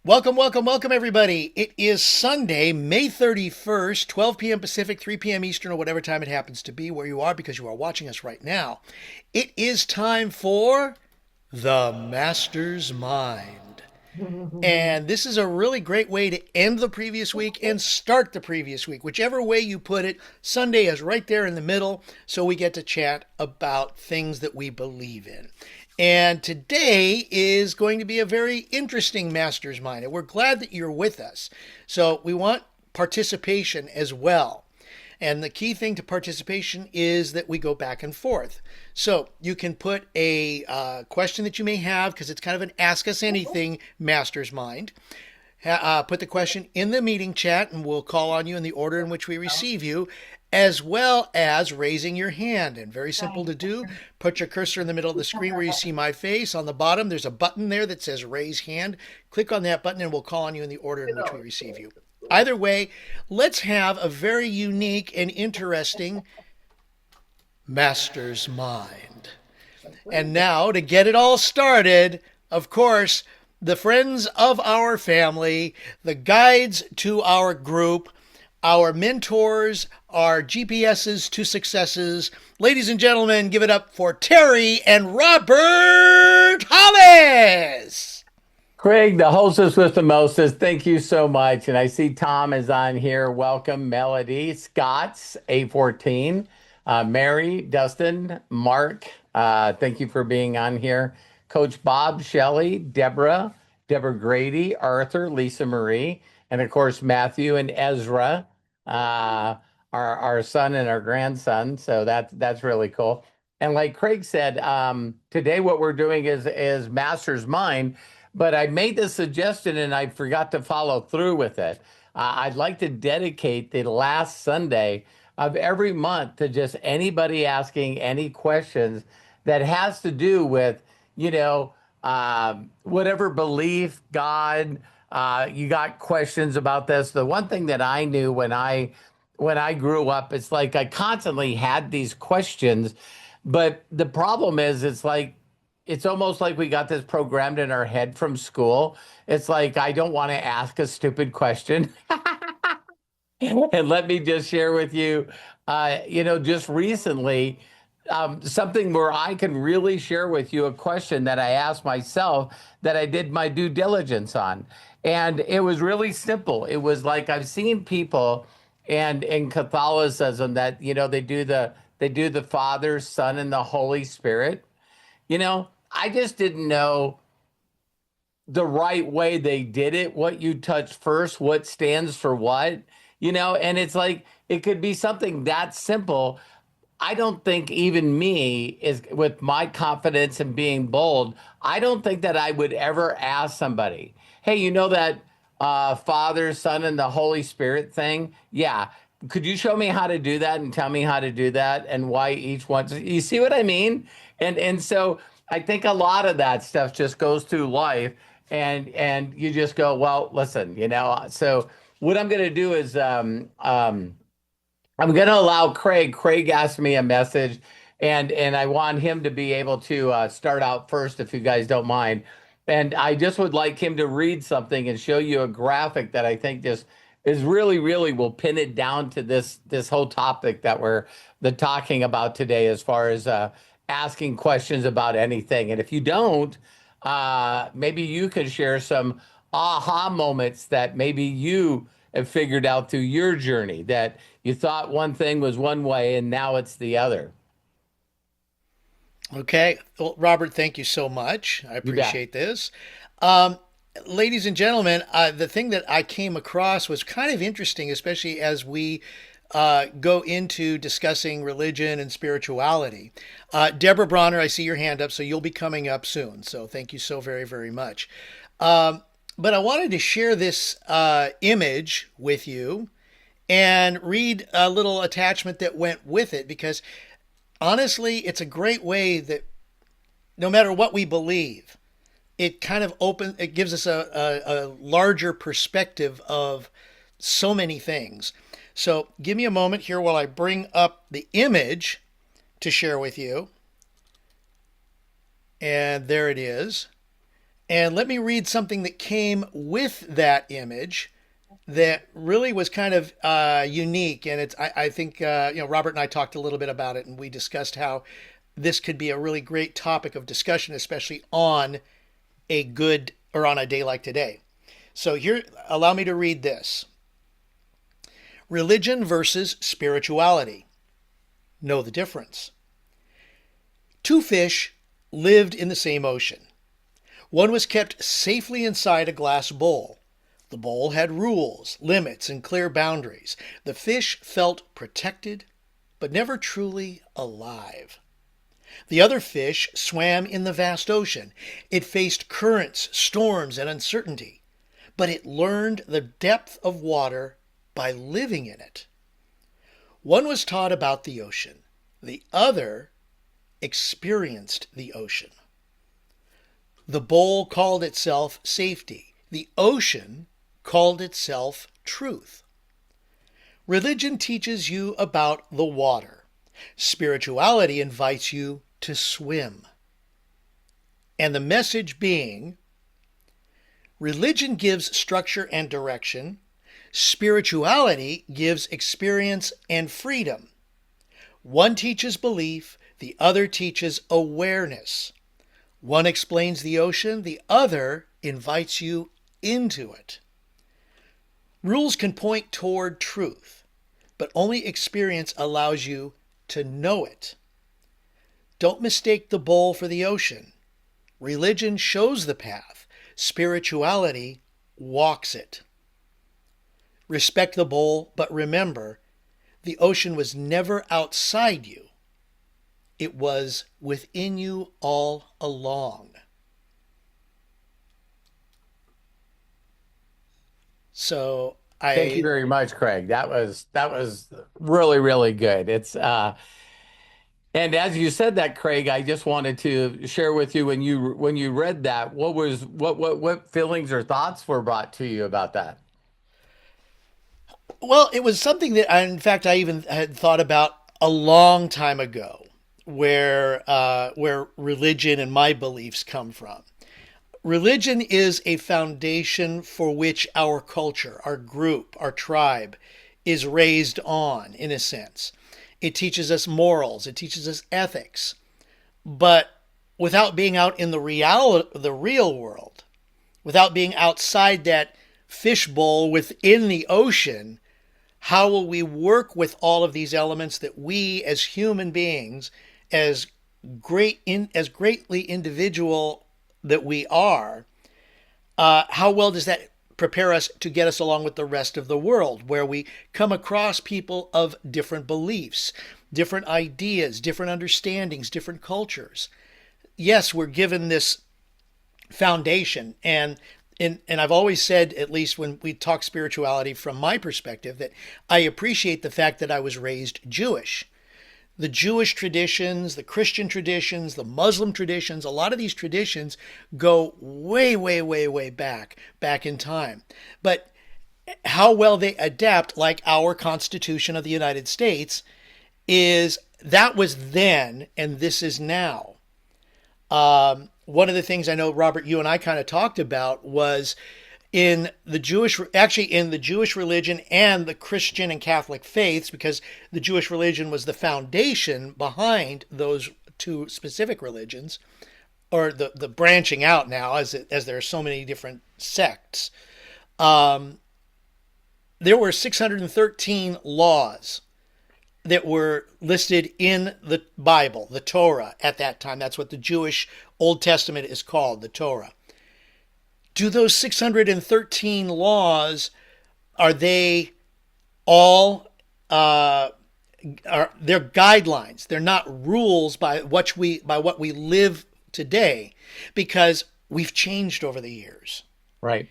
Welcome, welcome, welcome, everybody. It is Sunday, May 31st, 12 p.m. Pacific, 3 p.m. Eastern, or whatever time it happens to be where you are because you are watching us right now. It is time for The Master's Mind. And this is a really great way to end the previous week and start the previous week. Whichever way you put it, Sunday is right there in the middle, so we get to chat about things that we believe in. And today is going to be a very interesting Master's Mind, and we're glad that you're with us. So we want participation as well. And the key thing to participation is that we go back and forth. So you can put a question that you may have, because it's kind of an ask us anything master's mind. Put the question in the meeting chat, and we'll call on you in the order in which we receive you, as well as raising your hand. And very simple to do. Put your cursor in the middle of the screen where you see my face. On the bottom, there's a button there that says raise hand. Click on that button, and we'll call on you in the order in which we receive you. Either way, let's have a very unique and interesting master's mind. And now, to get it all started, of course, the friends of our family, the guides to our group, our mentors, our GPSs to successes. Ladies and gentlemen, give it up for Terry and Robert Hollis. Craig, the hostess with the mostest, thank you so much. And I see Tom is on here. Welcome, Melody, Scott's A14, Mary, Dustin, Mark. Thank you for being on here. Coach Bob, Shelley, Deborah Grady, Arthur, Lisa Marie, and of course Matthew and Ezra, our son and our grandson. So that's really cool. And like Craig said, today what we're doing is Master's Mind. But I made the suggestion and I forgot to follow through with it. I'd like to dedicate the last Sunday of every month to just anybody asking any questions that has to do with, whatever belief, God. You got questions about this. The one thing that I knew when I grew up, it's like I constantly had these questions, but the problem is, it's almost like we got this programmed in our head from school. It's like, I don't want to ask a stupid question. And let me just share with you, just recently, something where I can really share with you a question that I asked myself that I did my due diligence on. And it was really simple. It was like I've seen people and in Catholicism that, they do the Father, Son, and the Holy Spirit. I just didn't know the right way they did it, what you touch first, what stands for what, and it's like it could be something that simple. I don't think even me is with my confidence and being bold, I don't think that I would ever ask somebody, hey, that Father, Son, and the Holy Spirit thing? Yeah. Could you show me how to do that and tell me how to do that and why each one? You see what I mean? And so I think a lot of that stuff just goes through life, and you just go, well, listen, So what I'm going to do is I'm going to allow Craig. Craig asked me a message, and I want him to be able to start out first, if you guys don't mind. And I just would like him to read something and show you a graphic that I think just is really, really will pin it down to this whole topic that we're talking about today, as far as asking questions about anything. And if you don't, maybe you could share some aha moments that maybe you have figured out through your journey, that you thought one thing was one way and now it's the other. Okay. Well, Robert, thank you so much. I You bet. appreciate this. Um, Ladies and gentlemen, the thing that I came across was kind of interesting, especially as we go into discussing religion and spirituality. Deborah Bronner, I see your hand up, so you'll be coming up soon. So thank you so very, very much. But I wanted to share this image with you and read a little attachment that went with it, because honestly, it's a great way that no matter what we believe, it gives us a larger perspective of so many things. So give me a moment here while I bring up the image to share with you. And there it is. And let me read something that came with that image that really was kind of unique. And I think, Robert and I talked a little bit about it, and we discussed how this could be a really great topic of discussion, especially on a day like today. So here, allow me to read this. Religion versus spirituality. Know the difference. Two fish lived in the same ocean. One was kept safely inside a glass bowl. The bowl had rules, limits, and clear boundaries. The fish felt protected, but never truly alive. The other fish swam in the vast ocean. It faced currents, storms, and uncertainty, but it learned the depth of water by living in it. One was taught about the ocean. The other experienced the ocean. The bowl called itself safety. The ocean called itself truth. Religion teaches you about the water. Spirituality invites you to swim. And the message being, religion gives structure and direction. Spirituality gives experience and freedom. One teaches belief, the other teaches awareness. One explains the ocean, the other invites you into it. Rules can point toward truth, but only experience allows you to know it. Don't mistake the bowl for the ocean. Religion shows the path. Spirituality walks it. Respect the bowl, but remember, the ocean was never outside you. It was within you all along. So Thank you very much, Craig. That was really, really good. And as you said that, Craig, I just wanted to share with you when you read that, what feelings or thoughts were brought to you about that? Well, it was something that in fact, I even had thought about a long time ago, where religion and my beliefs come from. Religion is a foundation for which our culture, our group, our tribe is raised on, in a sense. It teaches us morals, it teaches us ethics. But without being out in the real world, without being outside that fishbowl within the ocean, how will we work with all of these elements that we as human beings, as greatly individual that we are, how well does that prepare us to get us along with the rest of the world, where we come across people of different beliefs, different ideas, different understandings, different cultures? Yes, we're given this foundation, and I've always said, at least when we talk spirituality from my perspective, that I appreciate the fact that I was raised Jewish. The Jewish traditions, the Christian traditions, the Muslim traditions, a lot of these traditions go way, way, way, way back in time. But how well they adapt, like our Constitution of the United States, is that was then and this is now. One of the things I know, Robert, you and I kind of talked about was in the Jewish religion and the Christian and Catholic faiths, because the Jewish religion was the foundation behind those two specific religions, or the branching out now as there are so many different sects. There were 613 laws that were listed in the Bible, the Torah, at that time. That's what the Jewish Old Testament is called, the Torah. Do those 613 laws, are they all, they're guidelines. They're not rules by what we live today, because we've changed over the years. Right.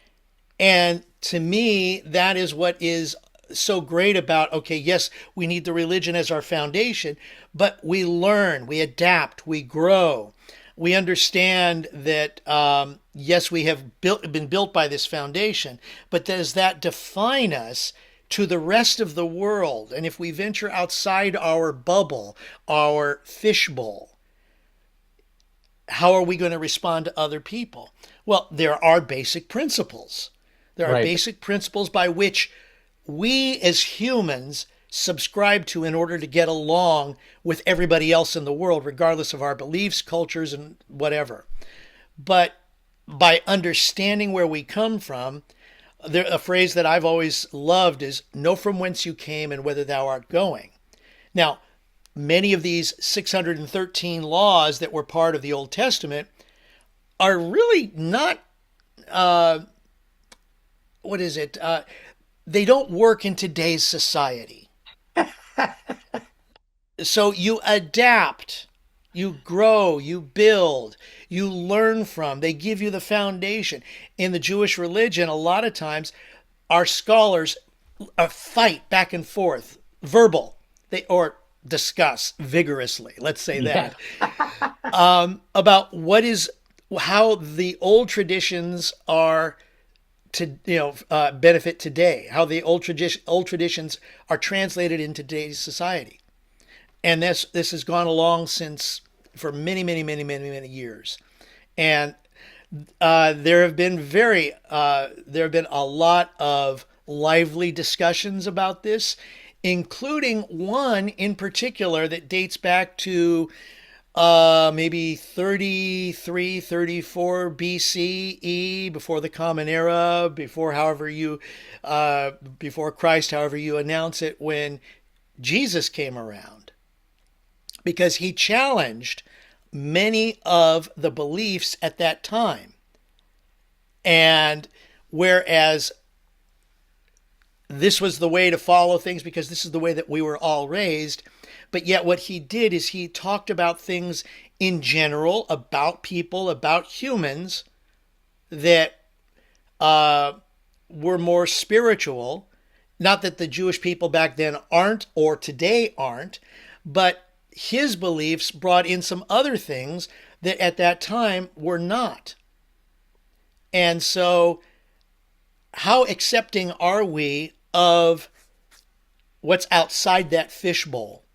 And to me, that is what is so great about, okay, yes, we need the religion as our foundation, but we learn, we adapt, we grow. We understand that, yes, we have been built by this foundation, but does that define us to the rest of the world? And if we venture outside our bubble, our fishbowl, how are we going to respond to other people? Well, there are basic principles. There are Right. basic principles by which we as humans subscribe to in order to get along with everybody else in the world, regardless of our beliefs, cultures, and whatever. But by understanding where we come from, a phrase that I've always loved is know from whence you came and whither thou art going. Now, many of these 613 laws that were part of the Old Testament are really not, what is it? They don't work in today's society. So you adapt, you grow, you build, you learn from. They give you the foundation. In the Jewish religion, a lot of times our scholars fight back and forth, verbal, or discuss vigorously, let's say Yeah. that, about how the old traditions are to benefit today, how the old traditions are translated in today's society. And this has gone along since for many, many, many, many, many years. And there have been a lot of lively discussions about this, including one in particular that dates back to maybe 33, 34 BCE, before the Common Era, before Christ, however you announce it, when Jesus came around, because he challenged many of the beliefs at that time. And whereas this was the way to follow things because this is the way that we were all raised, but yet what he did is he talked about things in general, about people, about humans that were more spiritual. Not that the Jewish people back then aren't or today aren't, but his beliefs brought in some other things that at that time were not. And so, how accepting are we of what's outside that fishbowl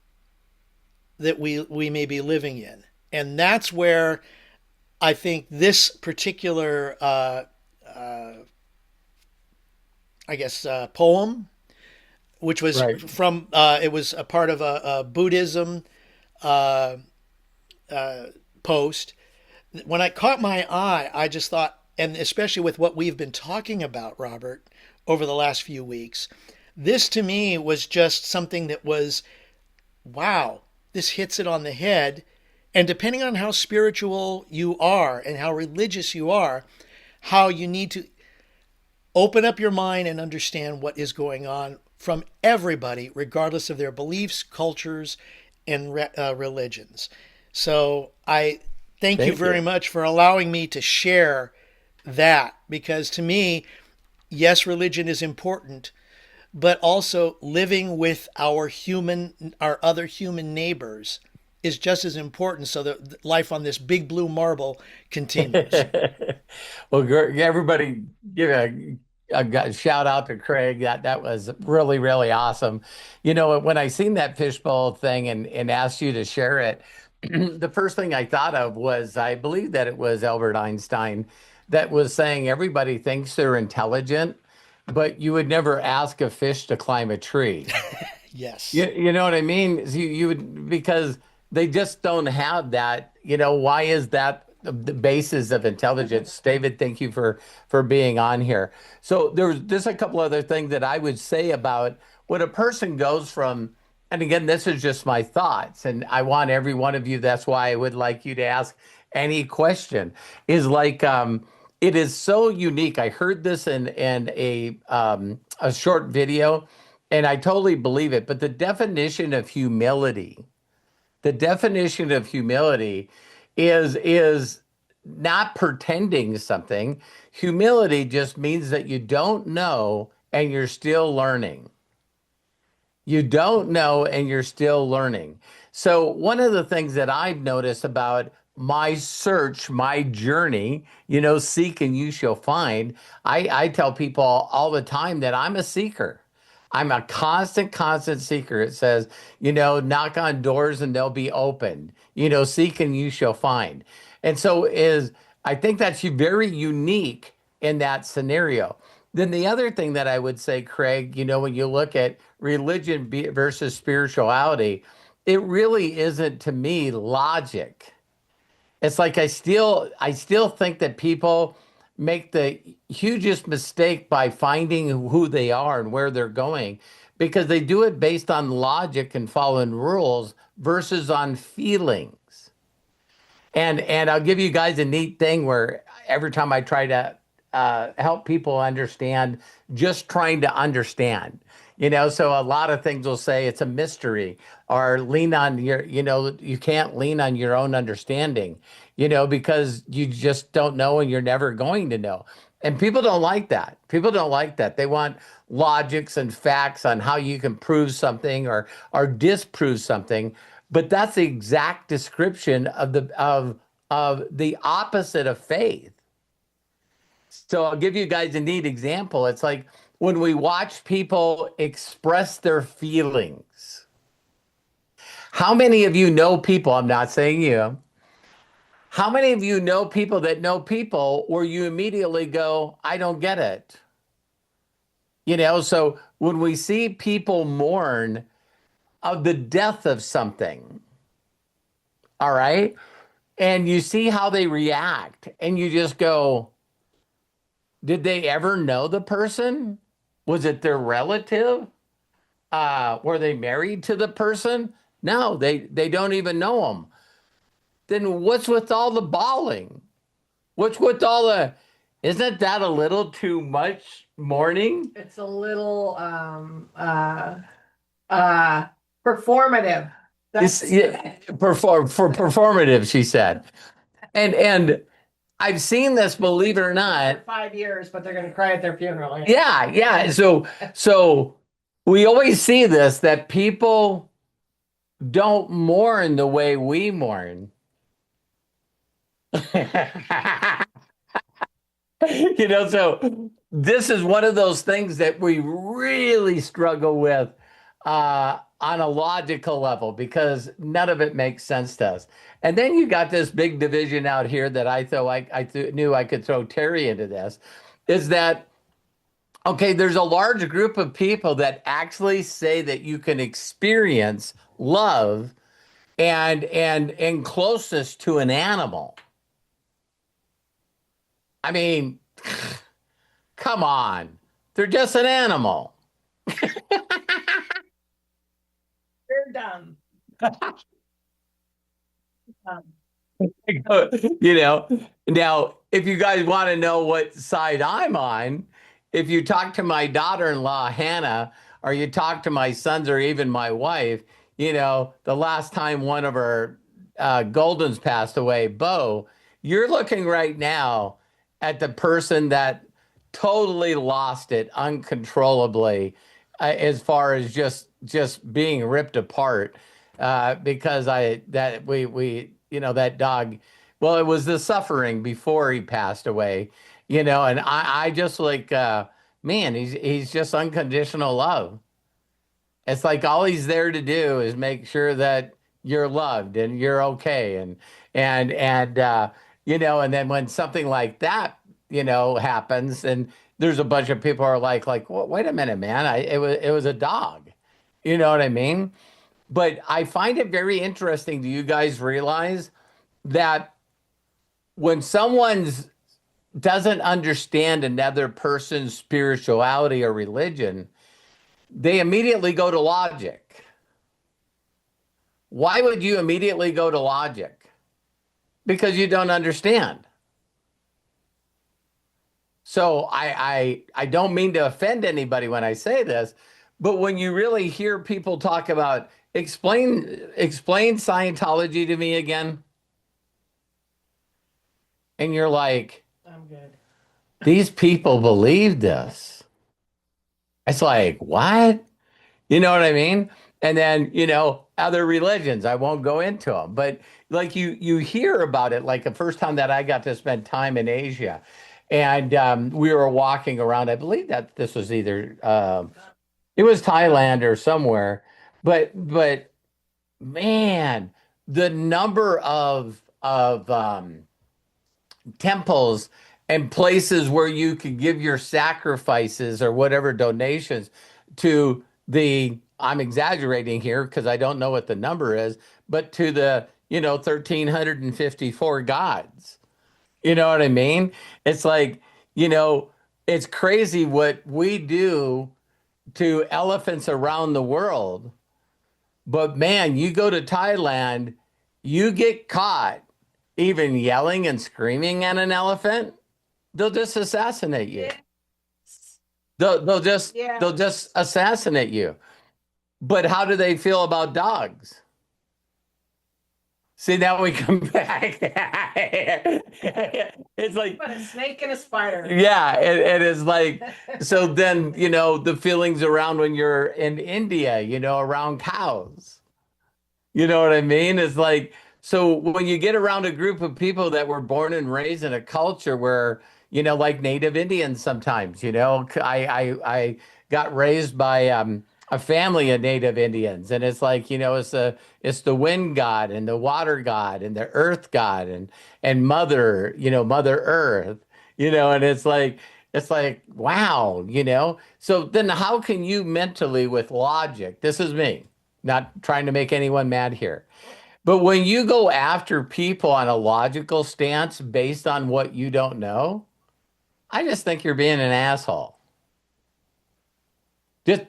that we may be living in? And that's where I think this particular, poem, which was Right. from, it was a part of a Buddhism post. When I caught my eye, I just thought, and especially with what we've been talking about, Robert, over the last few weeks, this to me was just something that was, wow, this hits it on the head. And depending on how spiritual you are and how religious you are, how you need to open up your mind and understand what is going on from everybody, regardless of their beliefs, cultures, and religions. So I thank you Thank very you. much for allowing me to share that, because to me, yes, religion is important, but also living with our other human neighbors is just as important, so that life on this big blue marble continues. Well, everybody give a shout out to Craig. That was really, really awesome. You know, when I seen that fishbowl thing and asked you to share it, the first thing I thought of was I believe that it was Albert Einstein that was saying everybody thinks they're intelligent, but you would never ask a fish to climb a tree. Yes. You know what I mean? You would, because they just don't have that. You know, why is that the basis of intelligence? David, thank you for being on here. So there's just a couple other things that I would say about when a person goes from, and again, this is just my thoughts, and I want every one of you, that's why I would like you to ask any question, is like it is so unique. I heard this in a short video and I totally believe it. But the definition of humility is not pretending something. Humility just means that you don't know and you're still learning. You don't know and you're still learning. So, one of the things that I've noticed about my search, my journey, seek and you shall find. I tell people all the time that I'm a seeker. I'm a constant seeker. It says, knock on doors and they'll be opened. Seek and you shall find. And so is I think that's very unique in that scenario. Then the other thing that I would say, Craig, when you look at religion versus spirituality, it really isn't to me logic. It's like I still think that people make the hugest mistake by finding who they are and where they're going because they do it based on logic and following rules versus on feelings. And I'll give you guys a neat thing where every time I try to help people understand, just trying to understand, so a lot of things will say it's a mystery or lean on you can't lean on your own understanding, because you just don't know and you're never going to know. And people don't like that. People don't like that. They want logics and facts on how you can prove something or disprove something. But that's the exact description of the opposite of faith. So I'll give you guys a neat example. It's like when we watch people express their feelings. How many of you know people? I'm not saying you. How many of you know people where you immediately go, I don't get it? So when we see people mourn of the death of something, all right, and you see how they react, and you just go, did they ever know the person? Was it their relative? Were they married to the person? No, they don't even know them. Then what's with all the bawling? What's with all the? Isn't that a little too much mourning? It's a little performative. Yeah, for performative, she said. And I've seen this, believe it or not. For 5 years, but they're going to cry at their funeral. Yeah. So we always see this, that people don't mourn the way we mourn. So this is one of those things that we really struggle with on a logical level because none of it makes sense to us. And then you got this big division out here that I thought knew I could throw Terry into this, is that, okay, there's a large group of people that actually say that you can experience love and closeness to an animal. I mean, come on. They're just an animal. They're dumb. Now, if you guys want to know what side I'm on, if you talk to my daughter-in-law, Hannah, or you talk to my sons or even my wife, the last time one of our Goldens passed away, Bo, you're looking right now at the person that totally lost it uncontrollably as far as just being ripped apart because that dog, well, it was the suffering before he passed away, and I just like, man, he's just unconditional love. It's like all he's there to do is make sure that you're loved and you're okay. And then when something like that, happens and there's a bunch of people are like, well, wait a minute, man, it was a dog. You know what I mean? But I find it very interesting. Do you guys realize that when someone doesn't understand another person's spirituality or religion, they immediately go to logic? Why would you immediately go to logic? Because you don't understand. So I don't mean to offend anybody when I say this, but when you really hear people talk about explain Scientology to me again, and you're like, I'm good. These people believe this. It's like, what? You know what I mean? And then, other religions, I won't go into them, but like you hear about it, like the first time that I got to spend time in Asia and we were walking around, I believe that this was either, it was Thailand or somewhere, but man, the number of temples and places where you could give your sacrifices or whatever donations to the, I'm exaggerating here because I don't know what the number is, but to the, 1,354 gods. You know what I mean? It's like, you know, it's crazy what we do to elephants around the world. But man, you go to Thailand, you get caught even yelling and screaming at an elephant, they'll just assassinate you. Yeah. They'll just assassinate you. But how do they feel about dogs? See, now we come back. It's like, But a snake and a spider. yeah, it is like, so then, the feelings around when you're in India, around cows. You know what I mean? It's like, so when you get around a group of people that were born and raised in a culture where, like Native Indians sometimes, I got raised by a family of Native Indians, and it's like, it's the wind god and the water god and the earth god and mother, Mother Earth, and it's like, wow, So then how can you mentally with logic, this is me, not trying to make anyone mad here. But when you go after people on a logical stance based on what you don't know, I just think you're being an asshole.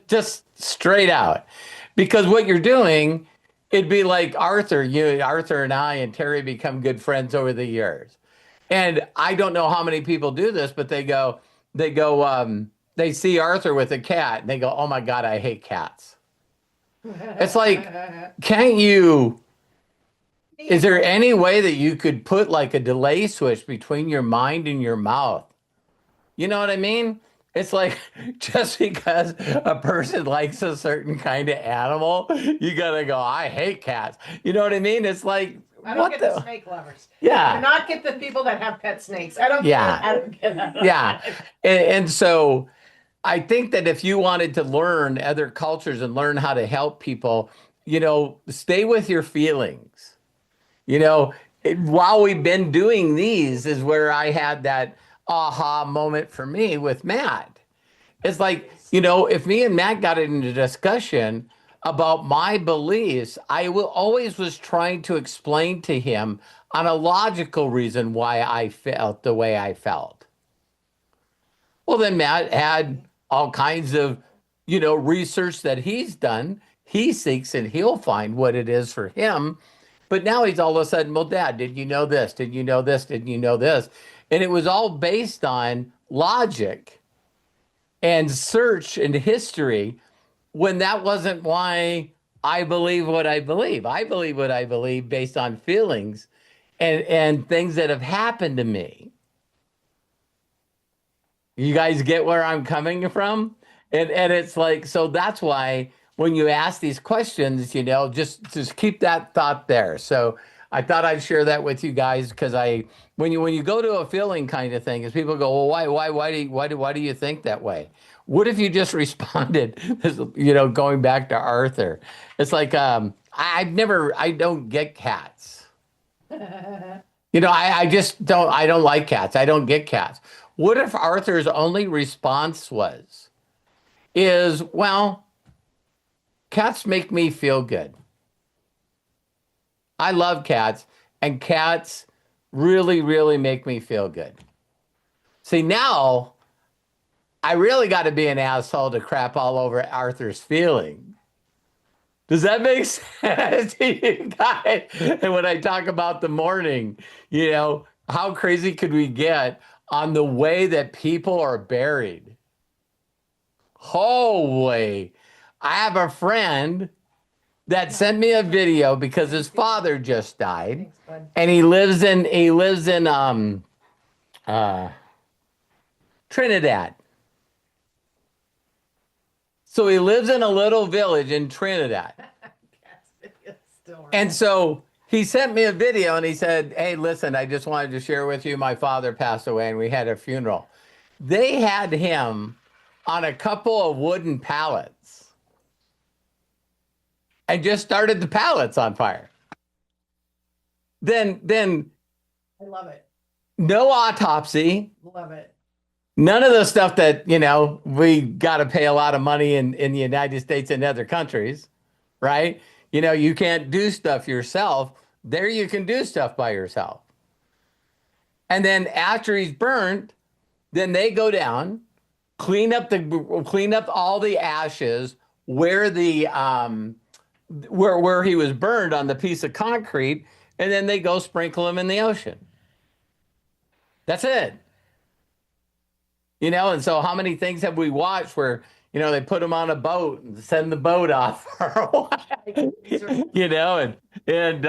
Just straight out. Because what you're doing, it'd be like Arthur and I and Terry become good friends over the years. And I don't know how many people do this, but they see Arthur with a cat and they go, "Oh my God, I hate cats." It's like, can't you? Is there any way that you could put like a delay switch between your mind and your mouth? You know what I mean? It's like just because a person likes a certain kind of animal, you gotta go, "I hate cats." You know what I mean? It's like, I don't get the snake lovers. Yeah. I do not get the people that have pet snakes. I don't get that. Yeah. And so I think that if you wanted to learn other cultures and learn how to help people, stay with your feelings. While we've been doing these is where I had that aha moment for me with Matt. It's like, if me and Matt got into a discussion about my beliefs, I will always was trying to explain to him on a logical reason why I felt the way I felt. Well, then Matt had all kinds of, research that he's done. He seeks and he'll find what it is for him. But now he's all of a sudden, "Well, Dad, did you know this? Did you know this? Did you know this?" And it was all based on logic and search and history when that wasn't why I believe what I believe. I believe what I believe based on feelings and things that have happened to me. You guys get where I'm coming from? And it's like, so that's why when you ask these questions, just keep that thought there. So I thought I'd share that with you guys because when you go to a feeling kind of thing, is people go, "Well, why do you think that way?" What if you just responded, going back to Arthur? It's like, I don't get cats. I just don't, I don't like cats. I don't get cats. What if Arthur's only response is, "Well, cats make me feel good. I love cats, and cats really, really make me feel good." See, now I really got to be an asshole to crap all over Arthur's feeling. Does that make sense to you guys? And when I talk about the morning, how crazy could we get on the way that people are buried? Holy, I have a friend that sent me a video because his father just died, and he lives in Trinidad. So he lives in a little village in Trinidad. And so he sent me a video and he said, "Hey, listen, I just wanted to share with you, my father passed away and we had a funeral." They had him on a couple of wooden pallets and just started the pallets on fire. Then I love it. No autopsy. Love it. None of the stuff that, we got to pay a lot of money in the United States and other countries, right? You can't do stuff yourself. There you can do stuff by yourself. And then after he's burnt, then they go down, clean up all the ashes where the where he was burned on the piece of concrete, and then they go sprinkle him in the ocean. That's it. And so how many things have we watched where, they put them on a boat and send the boat off for a while, and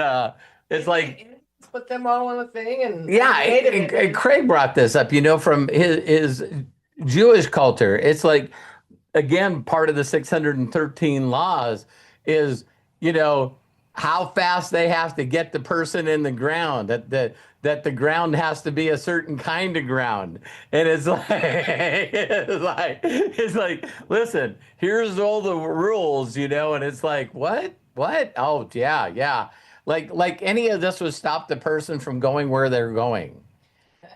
it's like, put them all on a thing and yeah. And Craig brought this up, from his Jewish culture. It's like, again, part of the 613 laws is, how fast they have to get the person in the ground, that the ground has to be a certain kind of ground. And it's like, it's like, listen, here's all the rules, and it's like, what? Oh, yeah. Like any of this would stop the person from going where they're going.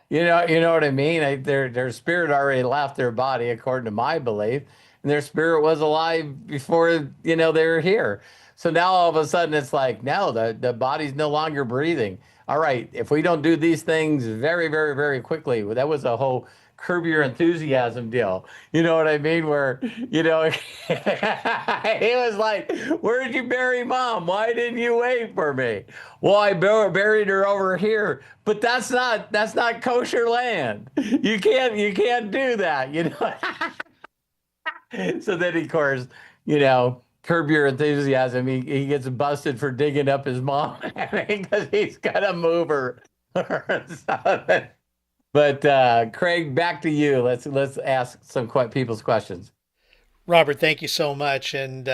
You know what I mean? Their spirit already left their body, according to my belief, and their spirit was alive before, they were here. So now all of a sudden it's like, no, the body's no longer breathing. All right, if we don't do these things very, very, very quickly, that was a whole Curb Your Enthusiasm deal. You know what I mean? Where, he was like, where did you bury Mom? Why didn't you wait for me? Well, I buried her over here, but that's not kosher land. You can't do that, So then, of course, Curb Your Enthusiasm, he gets busted for digging up his mom because he's got to move her. But Craig, back to you. Let's ask some people's questions. Robert, thank you so much. And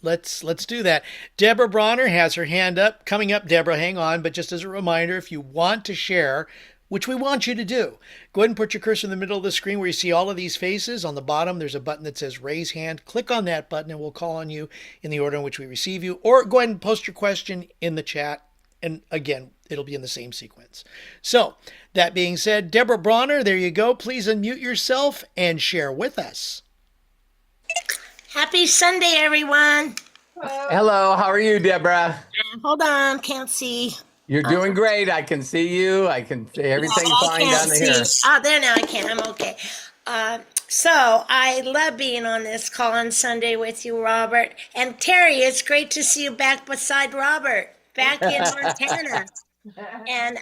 let's do that. Deborah Bronner has her hand up. Coming up, Deborah, hang on. But just as a reminder, if you want to share, which we want you to do, go ahead and put your cursor in the middle of the screen where you see all of these faces. On the bottom, there's a button that says raise hand. Click on that button and we'll call on you in the order in which we receive you. Or go ahead and post your question in the chat. And again, it'll be in the same sequence. So that being said, Deborah Bronner, there you go. Please unmute yourself and share with us. Happy Sunday, everyone. Hello, how are you, Deborah? Hold on, can't see. You're doing great. I can see you. I can see everything fine down here. Oh, there now I can. I'm okay. So I love being on this call on Sunday with you, Robert. And Terry, it's great to see you back beside Robert, back in Montana. And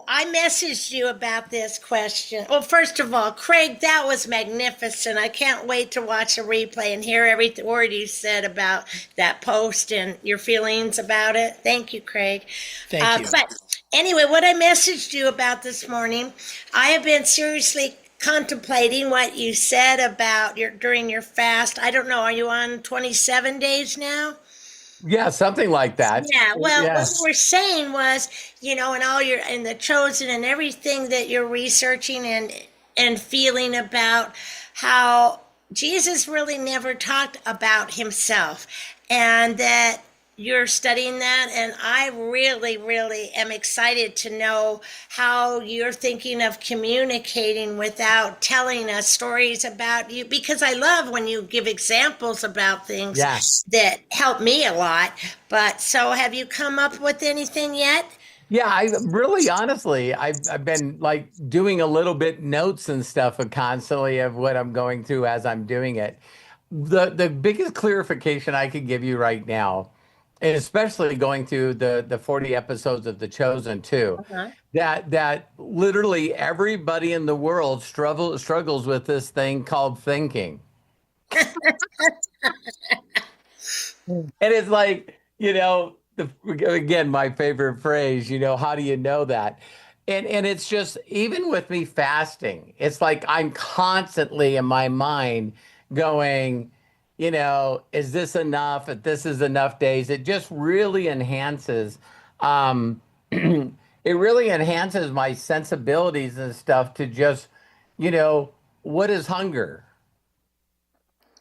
I messaged you about this question. Well, first of all, Craig, that was magnificent. I can't wait to watch a replay and hear every word you said about that post and your feelings about it. Thank you, Craig. Thank you. But anyway, what I messaged you about this morning, I have been seriously contemplating what you said about during your fast. I don't know, are you on 27 days now? Yeah, something like that. Yeah, well, what you were saying was, and all and the chosen and everything that you're researching and feeling about how Jesus really never talked about himself, and that you're studying that, and I really, really am excited to know how you're thinking of communicating without telling us stories about you, because I love when you give examples about things that help me a lot. But so have you come up with anything yet? Yeah, I really, honestly, I've been like doing a little bit notes and stuff constantly of what I'm going through as I'm doing it. The biggest clarification I can give you right now, and especially going through the 40 episodes of The Chosen too, that literally everybody in the world struggles with this thing called thinking. And it's like, again, my favorite phrase, how do you know that? And it's just, even with me fasting, it's like I'm constantly in my mind going, is this enough? If this is enough days, it just really enhances, it really enhances my sensibilities and stuff to just, what is hunger?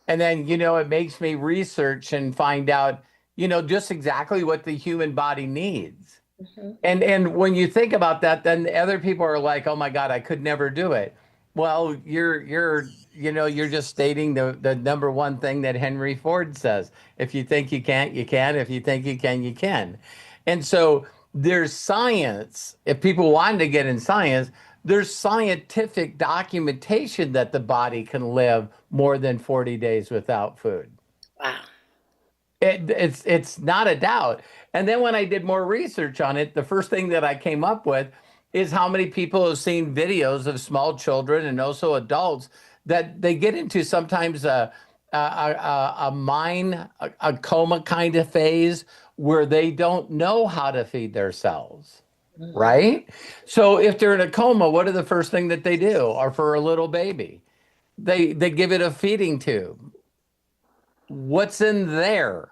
And then, it makes me research and find out, just exactly what the human body needs. And when you think about that, then other people are like, "Oh my God, I could never do it." Well, you're just stating the number one thing that Henry Ford says. If you think you can't, you can. If you think you can, you can. And so there's science. If people wanted to get in science, there's scientific documentation that the body can live more than 40 days without food. Wow. It's not a doubt. And then when I did more research on it, the first thing that I came up with is how many people have seen videos of small children and also adults that they get into sometimes a coma kind of phase where they don't know how to feed themselves. Right? So if they're in a coma, what are the first thing that they do? Or for a little baby, they give it a feeding tube. What's in there?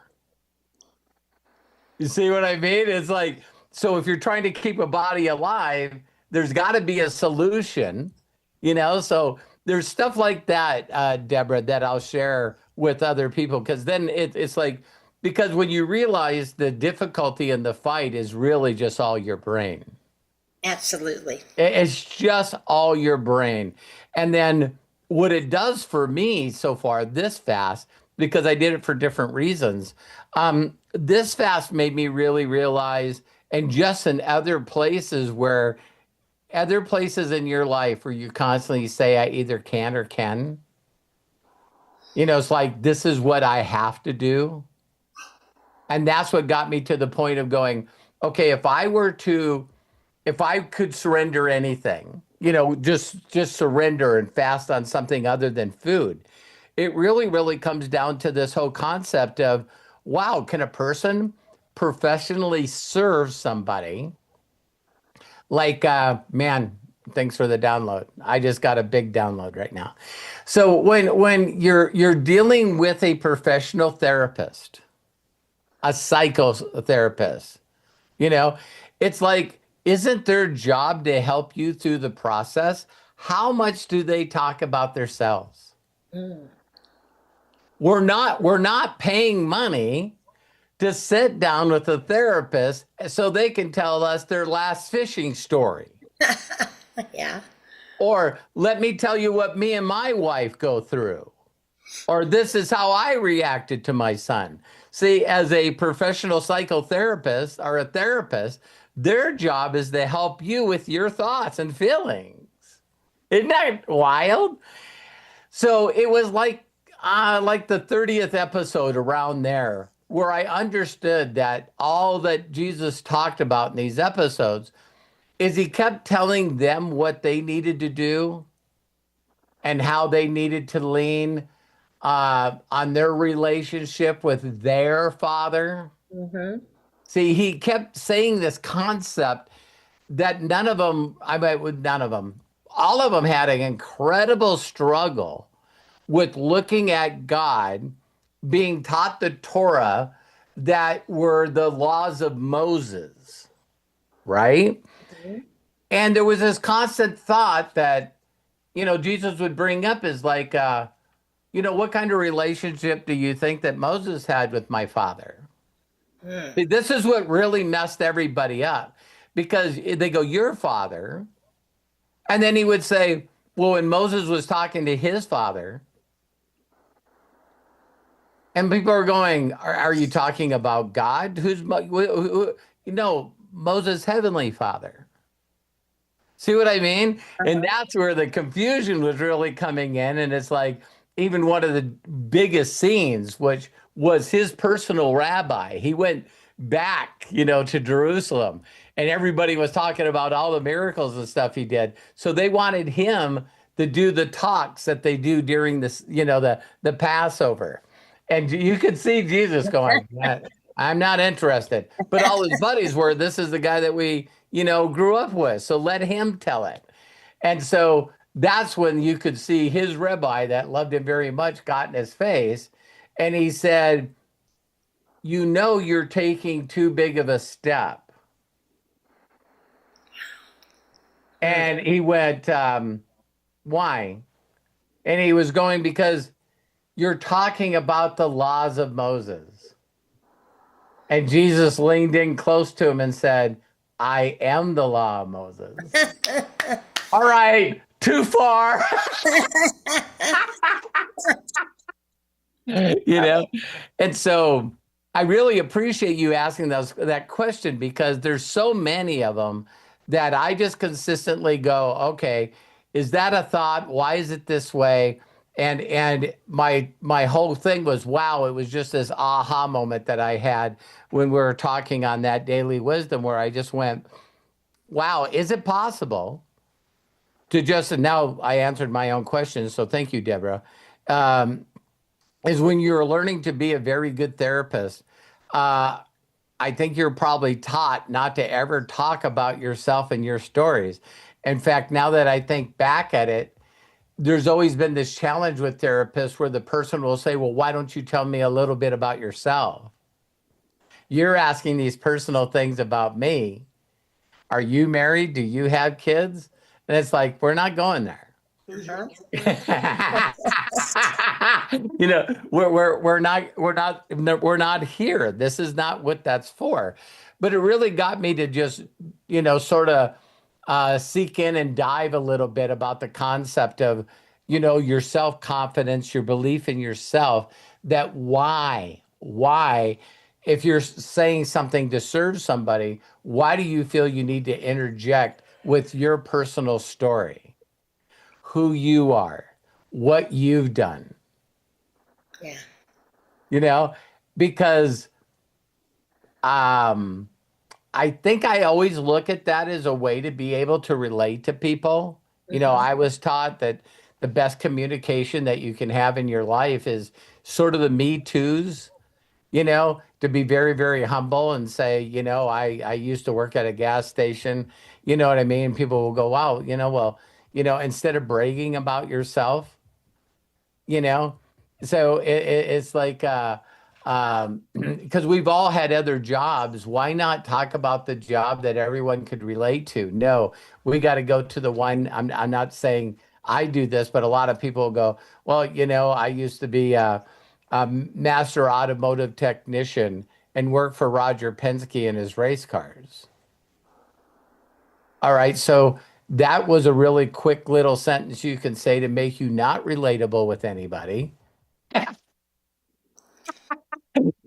You see what I mean? It's like, so if you're trying to keep a body alive, there's got to be a solution, So there's stuff like that, Deborah, that I'll share with other people, because then it's like, because when you realize the difficulty in the fight is really just all your brain. Absolutely. It's just all your brain. And then what it does for me so far, this fast, because I did it for different reasons, this fast made me really realize, and just in other places in your life where you constantly say, I either can or can, it's like, this is what I have to do. And that's what got me to the point of going, okay, if I could surrender anything, just surrender and fast on something other than food, it really, really comes down to this whole concept of, wow, can a person professionally serve somebody? Like, man, thanks for the download. I just got a big download right now. So when you're dealing with a professional therapist, a psychotherapist, it's like, isn't their job to help you through the process? How much do they talk about themselves? We're not paying money to sit down with a therapist so they can tell us their last fishing story. Yeah. Or let me tell you what me and my wife go through. Or this is how I reacted to my son. See, as a professional psychotherapist or a therapist, their job is to help you with your thoughts and feelings. Isn't that wild? So it was like the 30th episode around there, where I understood that all that Jesus talked about in these episodes is he kept telling them what they needed to do and how they needed to lean on their relationship with their Father. See, he kept saying this concept that all of them had an incredible struggle with looking at God, being taught the Torah that were the laws of Moses, right? And there was this constant thought that, Jesus would bring up is like, what kind of relationship do you think that Moses had with my father? See, this is what really messed everybody up, because they go, your father. And then he would say, well, when Moses was talking to his father, and people are going, are you talking about God? Moses' heavenly father. See what I mean? And that's where the confusion was really coming in. And it's like, even one of the biggest scenes, which was his personal rabbi, he went back, to Jerusalem, and everybody was talking about all the miracles and stuff he did. So they wanted him to do the talks that they do during this, the Passover. And you could see Jesus going, I'm not interested. But all his buddies were, this is the guy that we, grew up with. So let him tell it. And so that's when you could see his rabbi that loved him very much got in his face. And he said, you're taking too big of a step. And he went, why? And he was going, because you're talking about the laws of Moses. And Jesus leaned in close to him and said, I am the law of Moses. All right, too far. And so I really appreciate you asking that question, because there's so many of them that I just consistently go, okay, is that a thought? Why is it this way? And my whole thing was, wow, it was just this aha moment that I had when we were talking on that daily wisdom, where I just went, wow, is it possible to just, and now I answered my own question, so thank you, Deborah. Is when you're learning to be a very good therapist, I think you're probably taught not to ever talk about yourself and your stories. In fact, now that I think back at it, there's always been this challenge with therapists where the person will say, well, why don't you tell me a little bit about yourself? You're asking these personal things about me. Are you married? Do you have kids? And it's like, we're not going there. We're not here. This is not what that's for. But it really got me to just, sort of seek in and dive a little bit about the concept of, your self-confidence, your belief in yourself, that why, if you're saying something to serve somebody, why do you feel you need to interject with your personal story? Who you are, what you've done. Yeah. Because I think I always look at that as a way to be able to relate to people. I was taught that the best communication that you can have in your life is sort of the me too's, to be very, very humble and say, I used to work at a gas station, you know what I mean? People will go, wow, well, instead of bragging about yourself, so it's like, because we've all had other jobs. Why not talk about the job that everyone could relate to? No, we got to go to the one. I'm not saying I do this, but a lot of people go, well, I used to be a master automotive technician and work for Roger Penske and his race cars. All right, so that was a really quick little sentence you can say to make you not relatable with anybody.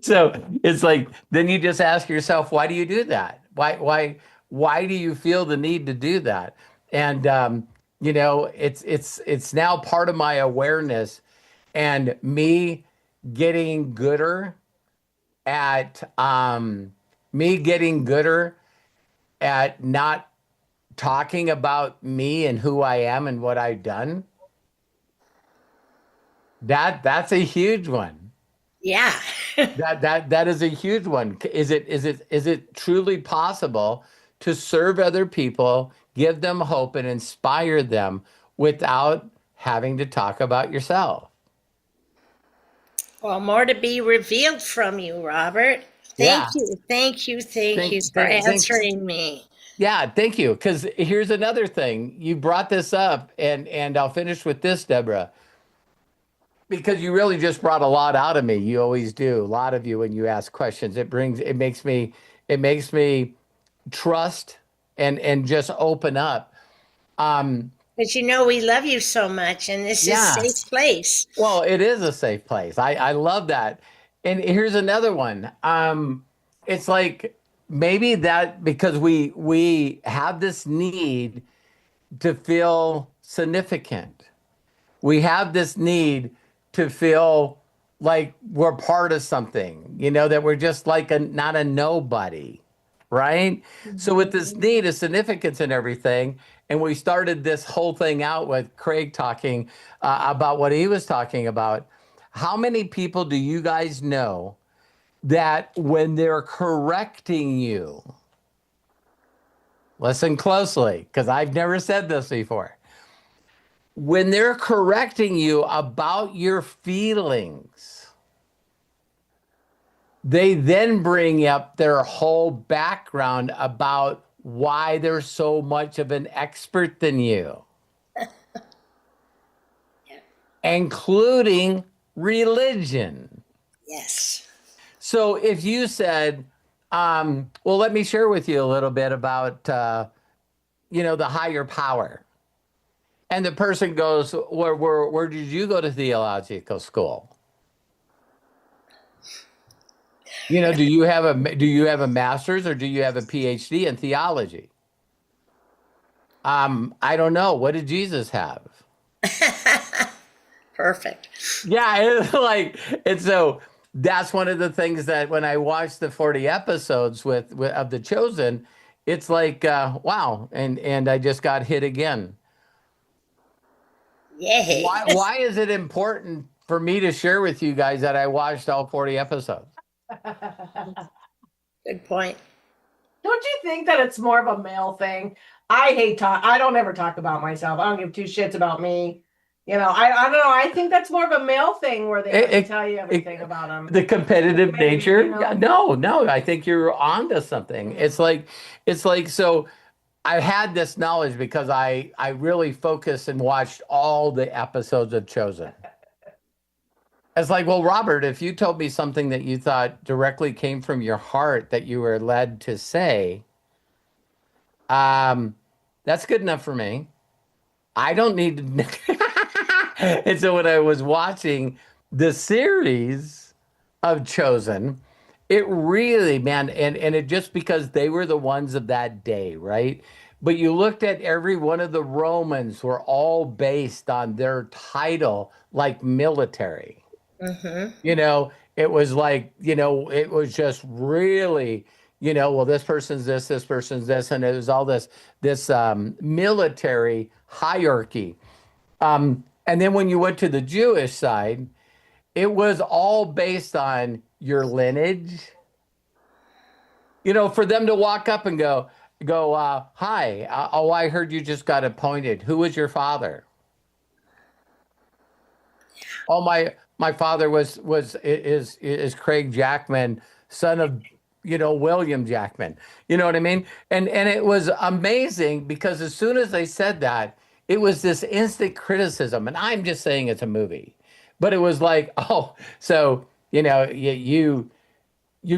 So it's like, then you just ask yourself, why do you do that? Why do you feel the need to do that? And it's now part of my awareness, and me getting gooder at not talking about me and who I am and what I've done. That's a huge one. Yeah. that is a huge one. Is it truly possible to serve other people, give them hope, and inspire them without having to talk about yourself? Well, more to be revealed from you, Robert. Thank you for answering me. Yeah, thank you. Because here's another thing. You brought this up, and I'll finish with this, Deborah. Because you really just brought a lot out of me. You always do. A lot of you when you ask questions. It makes me trust and just open up. But we love you so much, and this is a safe place. Well, it is a safe place. I love that. And here's another one. It's like maybe that because we have this need to feel significant. We have this need to feel like we're part of something, that we're just like not a nobody, right? Mm-hmm. So with this need of significance and everything, and we started this whole thing out with Craig talking about what he was talking about. How many people do you guys know that when they're correcting you, listen closely, because I've never said this before. When they're correcting you about your feelings, they then bring up their whole background about why they're so much of an expert than you, including religion. Yes. So if you said, Well, let me share with you a little bit about, the higher power. And the person goes, where did you go to theological school? Do you have a master's or do you have a PhD in theology? I don't know. What did Jesus have? Perfect. Yeah, and so that's one of the things that when I watched the 40 episodes with of The Chosen, it's like wow, and I just got hit again. Yay. Why is it important for me to share with you guys that I watched all 40 episodes? Good point. Don't you think that it's more of a male thing? I hate talk. I don't ever talk about myself. I don't give two shits about me. I don't know. I think that's more of a male thing where they have to tell you everything about them. The competitive Maybe, nature. Yeah, no, I think you're onto something. It's like so I had this knowledge because I really focused and watched all the episodes of Chosen. It's like, well, Robert, if you told me something that you thought directly came from your heart that you were led to say, that's good enough for me. I don't need to. And so when I was watching the series of Chosen, it really, man, and it just because they were the ones of that day, right? But you looked at every one of the Romans were all based on their title, like military. It was like, it was just really, well, this person's this, and it was all this military hierarchy. And then when you went to the Jewish side, it was all based on your lineage. For them to walk up and go, hi, oh, I heard you just got appointed. Who was your father? Oh, my father is Craig Jackman, son of William Jackman. You know what I mean? And it was amazing because as soon as they said that, it was this instant criticism. And I'm just saying it's a movie, but it was like, oh, so you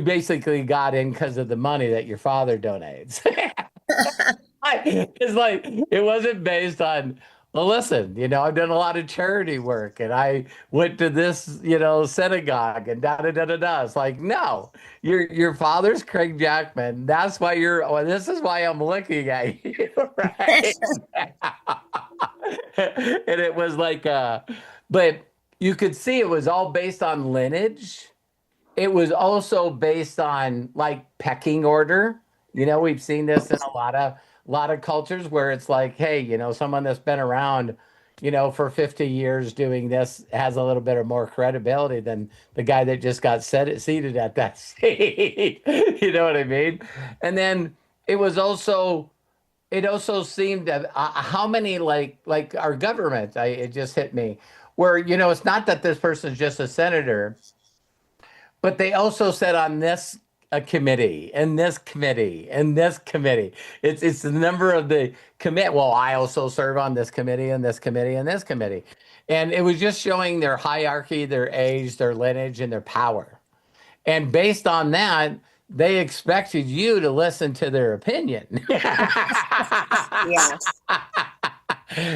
basically got in because of the money that your father donates. It's like it wasn't based on, well, listen, I've done a lot of charity work and I went to this, synagogue and da da da da da. It's like, no, your father's Craig Jackman. That's why this is why I'm looking at you, right? And it was like but you could see it was all based on lineage. It was also based on like pecking order. We've seen this in a lot of cultures where it's like, hey, someone that's been around, for 50 years doing this has a little bit of more credibility than the guy that just got seated at that seat. You know what I mean? And then it also seemed that how many like our government, it just hit me where, it's not that this person's just a senator, but they also said on this a committee and this committee and this committee. It's the number of the commit. Well, I also serve on this committee and this committee and this committee. And it was just showing their hierarchy, their age, their lineage, and their power. And based on that, they expected you to listen to their opinion. Yeah.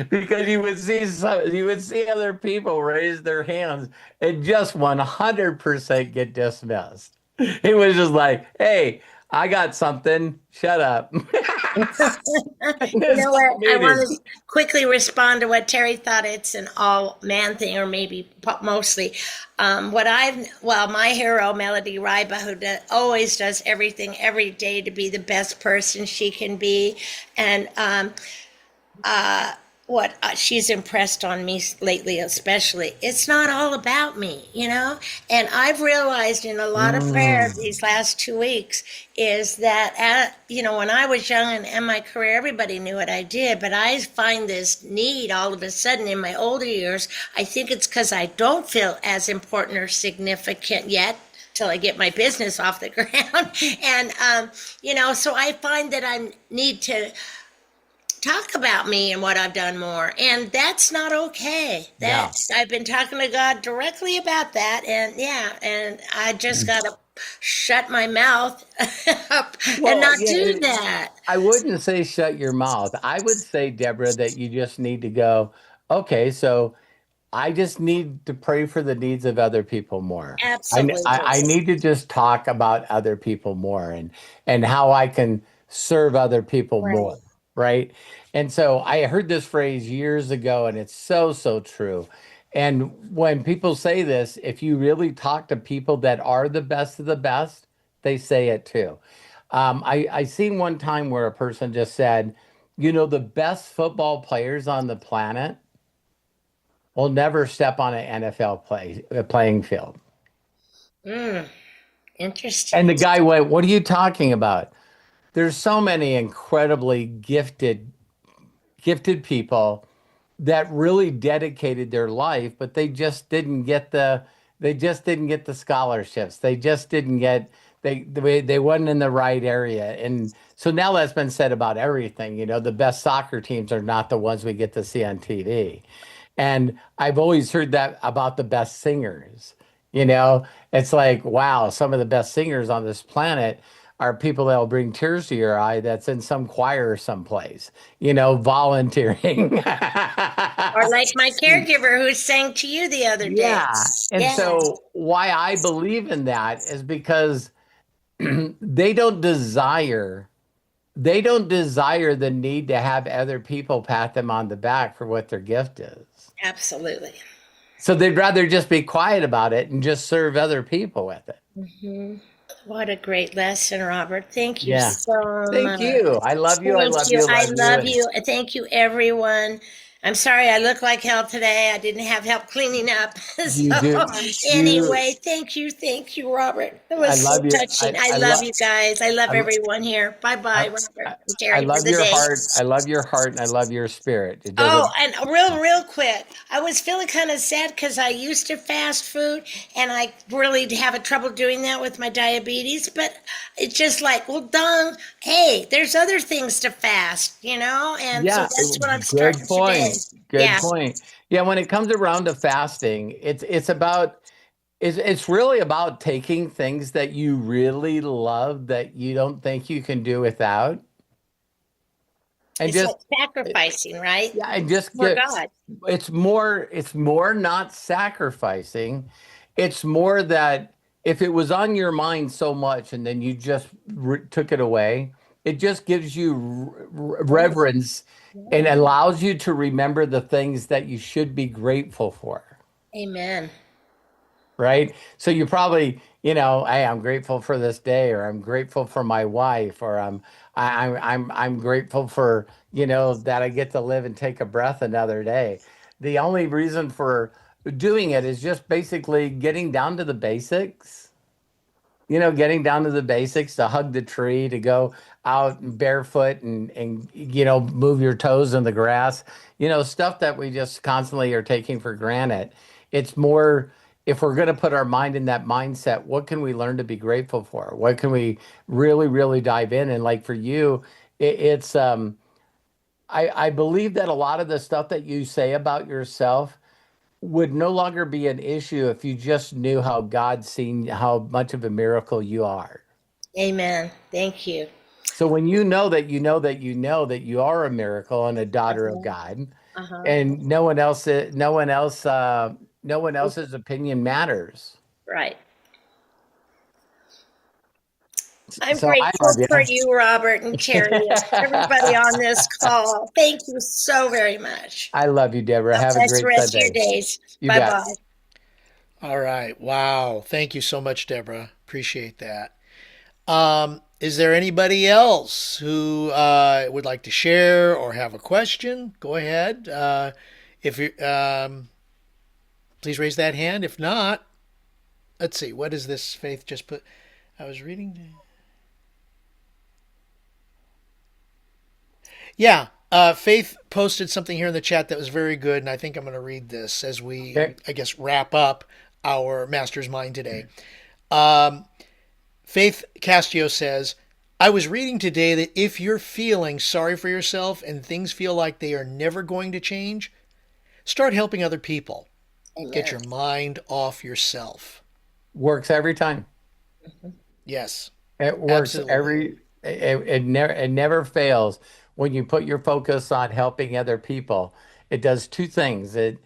Because you would see other people raise their hands and just 100% get dismissed. It was just like, hey, I got something. Shut up. You know what? I want to quickly respond to what Terry thought it's an all man thing, or maybe mostly. My hero, Melody Riba, who always does everything every day to be the best person she can be. And what she's impressed on me lately, especially, it's not all about me, and I've realized in a lot of prayer these last 2 weeks is that when I was young and in my career, everybody knew what I did, but I find this need all of a sudden in my older years. I think it's because I don't feel as important or significant yet till I get my business off the ground. And so I find that I need to talk about me and what I've done more, and that's not okay. I've been talking to God directly about that, and I just got to shut my mouth up Well, and not yeah, do that. I wouldn't say shut your mouth. I would say, Deborah, that you just need to go, okay, so I just need to pray for the needs of other people more. Absolutely. I need to just talk about other people more and how I can serve other people Right. more, right? And so I heard this phrase years ago, and it's so, so true. And when people say this, if you really talk to people that are the best of the best, they say it too. I seen one time where a person just said, you know, the best football players on the planet will never step on an playing field. Interesting. And the guy went, "What are you talking about? There's so many incredibly gifted people that really dedicated their life, but they just didn't get the scholarships. They just didn't get they wasn't in the right area. And so now that's been said about everything. You know, the best soccer teams are not the ones we get to see on TV. And I've always heard that about the best singers. You know, it's like, wow, some of the best singers on this planet are people that will bring tears to your eye that's in some choir someplace, you know, volunteering. Or like my caregiver who sang to you the other day. Yeah. And Yeah. so why I believe in that is because they don't desire the need to have other people pat them on the back for what their gift is. Absolutely. So they'd rather just be quiet about it and just serve other people with it. Mm-hmm. What a great lesson, Robert. Thank you Yeah. so Thank much. you. I love you. I Thank love you. you. I love And you. Thank you, everyone. I'm sorry I look like hell today. I didn't have help cleaning up. you do. Anyway, thank you, Robert. It I was so love you. touching. I love you guys. I love everyone here. Bye-bye, Robert and I Terry, for love the your day. heart. I love your heart and I love your spirit. It Oh, doesn't. and real quick, I was feeling kind of sad because I used to fast food, and I really have a trouble doing that with my diabetes. But it's just like, well, done. Hey, there's other things to fast, and so Yeah. that's what I'm Good starting today. point. Good point. Yeah. When it comes around to fasting, it's really about taking things that you really love that you don't think you can do without, and It's just like sacrificing, right? yeah, and just For get. God. It's more not sacrificing. It's more that if it was on your mind so much and then you just took it away, it just gives you reverence and allows you to remember the things that you should be grateful for. Amen. Right? So you probably, hey, I'm grateful for this day, or I'm grateful for my wife, or I'm grateful for, that I get to live and take a breath another day. The only reason for doing it is just basically getting down to the basics. Getting down to the basics, to hug the tree, to go out barefoot and move your toes in the grass, stuff that we just constantly are taking for granted. It's more, if we're going to put our mind in that mindset, what can we learn to be grateful for? What can we really, really dive in? And like for you, I believe that a lot of the stuff that you say about yourself would no longer be an issue if you just knew how God seen how much of a miracle you are. Amen. Thank you. So when you know that you know that you know that you are a miracle and a daughter of God, and no one else's opinion matters. Right. I'm So I grateful love for you, Robert and Terry, and everybody on this call. Thank you so very much. I love you, Deborah. Have a Bless great the rest Sunday. of your days. You Bye bet. bye. All right. Wow. Thank you so much, Deborah. Appreciate that. Is there anybody else who would like to share or have a question? Go ahead. If you please raise that hand. If not, let's see. What is this Faith just put? I was reading. Yeah. Faith posted something here in the chat that was very good, and I think I'm going to read this as we, I guess, wrap up our Master's Mind today. Faith Castio says, I was reading today that if you're feeling sorry for yourself and things feel like they are never going to change, start helping other people. Amen. Get your mind off yourself. Works every time. Yes. It works Absolutely. it never fails when you put your focus on helping other people. It does two things. It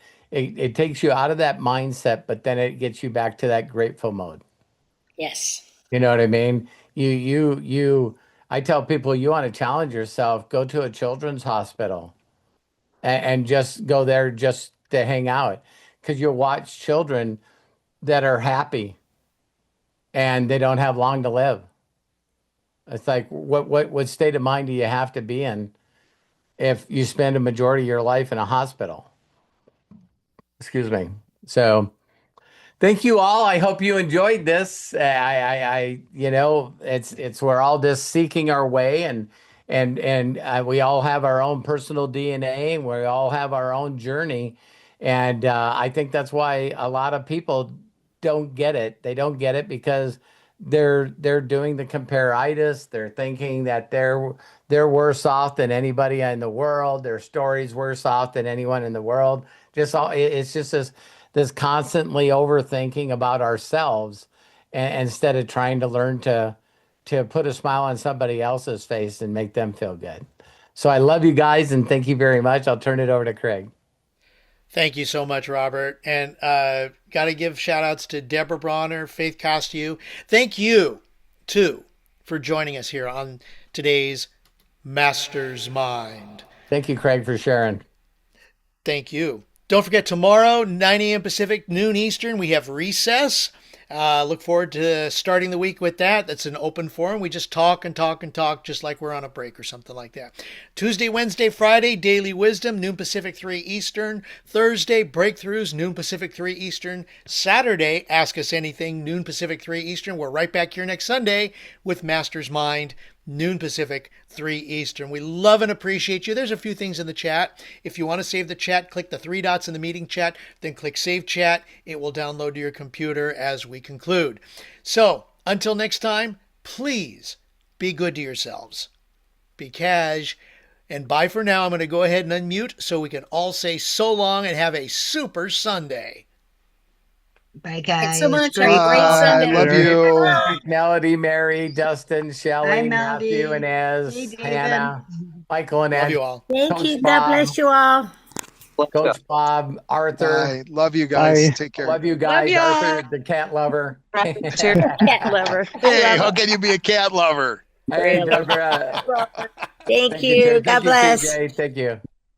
takes you out of that mindset, but then it gets you back to that grateful mode. Yes. You know what I mean? I tell people you want to challenge yourself, go to a children's hospital and just go there just to hang out because you'll watch children that are happy and they don't have long to live. It's like, what state of mind do you have to be in if you spend a majority of your life in a hospital? Excuse me. So, thank you all. I hope you enjoyed this. It's we're all just seeking our way, and we all have our own personal DNA, and we all have our own journey, and I think that's why a lot of people don't get it. They don't get it because they're doing the comparitis. They're thinking that they're worse off than anybody in the world. Their story's worse off than anyone in the world. It's just this constantly overthinking about ourselves instead of trying to learn to put a smile on somebody else's face and make them feel good. So I love you guys and thank you very much. I'll turn it over to Craig. Thank you so much, Robert. And got to give shout outs to Deborah Bronner, Faith Costu. Thank you, too, for joining us here on today's Master's Mind. Thank you, Craig, for sharing. Thank you. Don't forget, tomorrow, 9 a.m. Pacific, noon Eastern, we have recess. Look forward to starting the week with that. That's an open forum. We just talk and talk and talk just like we're on a break or something like that. Tuesday, Wednesday, Friday, Daily Wisdom, noon Pacific, 3 Eastern. Thursday, Breakthroughs, noon Pacific, 3 Eastern. Saturday, Ask Us Anything, noon Pacific, 3 Eastern. We're right back here next Sunday with Master's Mind, noon Pacific, 3 Eastern. We love and appreciate you. There's a few things in the chat. If you want to save the chat, click the three dots in the meeting chat, then click Save Chat. It will download to your computer as we conclude. So, until next time, please be good to yourselves. Be cash. And bye for now. I'm going to go ahead and unmute so we can all say so long and have a super Sunday. Bye, guys. Thanks so much. Great, Have a great Sunday. Sunday. Love you. Melody, Mary, Dustin, Bye, Shelley, Melody. Matthew, Inez, Hey, David. Hannah, Michael, and Love Ed. you all. Thank Coach you. God Bob. bless you all. Coach Bob, Arthur. Bye. Love you guys. Bye. Take care. Love you guys. Love ya. Arthur, the cat lover. Cat lover. Hey, how can you be a cat lover? Hey, Really? Deborah. Thank Thank you, you. Tim. God Thank you, bless. TJ. Thank you.